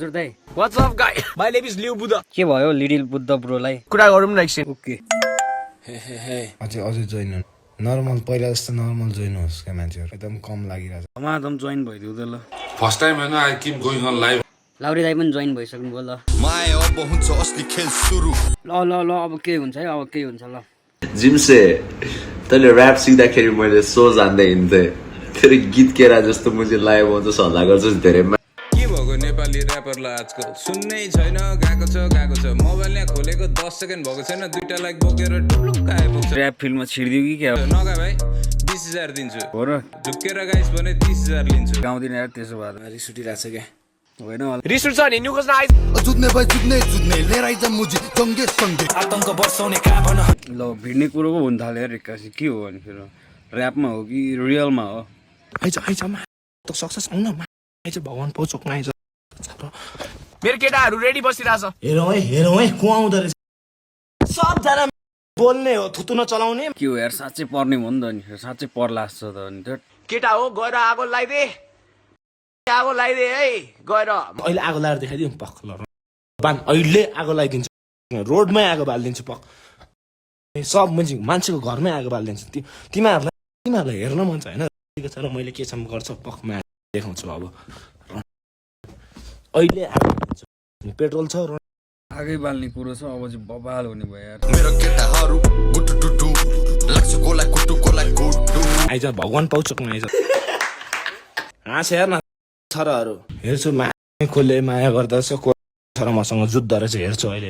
हजुर दाइ What's up, guy? My name is Liu Buddha. के भयो लिटिल बुद्ध ब्रोलाई कुरा गरौँ न एकछिन. ओके अझै जोइन नर्मल पहिला जस्तो नर्मल जोइन होस् क्या मान्छेहरू एकदम कम लागिरहेछ समादम जोइन भइदियो त ल फर्स्ट टाइम हैन I keep going on live लाउरी दाइ पनि जोइन भइसक्नु भयो ल माया अब हुन्छ असली खेल सुरु ल ल ल अब के हुन्छ है अब के हुन्छ ल जिम से तैँले ऱ्याप सिक्दाखेरि मैले सो जान्दै हिँड्थेँ तेरो गीत केरा जस्तो मुझे लाइभ आउँछ सल्लाह गर्छु धेरै के भएको नेपाली ऱ्यापरलाई आजकल सुन्नै छैन गएको छ मोबाइल यहाँ खोलेको 10 सेकेन्ड भएको छैन 2 लाइक बोकेर टुप्लुक्क आइपुग्छ ऱ्याप फिल्डमा छिर्दियो कि क्या नगा भाइ 20,000 दिन्छु हो र झुक्केर गाइस भने 30,000 लिन्छु गाउँदिन यार त्यसो भए रिस उठिरहेछ क्या. होइन रिस उठ्छ नि हिँड्नु खोज्न आइज. जुत्ने भाइ जुत्ने लिएर आइज मुजी सँगै सँगै आतंक वर्षाउने कहाँ भन ल भिड्ने कुरो पो हुन थाल्यो यार एक्कासी के हो भने फेरि ऱ्यापमा हो कि रियलमा हो आइज मा त सक्सेस आउन मा आइज भगवान पौचोकमा आइज. मेरो केटाहरू रेडी बसिरहेछ. हेरौँ है को आउँदो रहेछ सबजना बोल्ने हो थुतु नचलाउने के हो यार साँच्चै पर्ने हो नि त नि साँच्चै पर्ला जस्तो त अनि त्यो केटा हो गएर आगो लगाइदे है गएर. अहिले आगो लगाएर देखाइदिउँ पख ल बान अहिले आगो लगाइदिन्छु रोडमै आगो बालिदिन्छु पख सब मान्छेको घरमै आगो बालिदिन्छु तिमीहरूलाई हेर्न मन छ होइन र मैले के छ गर्छ पखमा देखाउँछु अब अहिले आगो बालिदिन्छु पेट्रोल छ आगै बाल्ने कुरो छ अब चाहिँ बबाल हुने भयो यार मेरो केटाहरू गुटु टुटु लाग्छ कोला कुटु आइज भगवान पौचोकमा आइज हाँस हेर्न छोराहरू हेर्छु माया खोले माया गर्दछ को छोरा मसँग जुत्दो रहेछ हेर्छु अहिले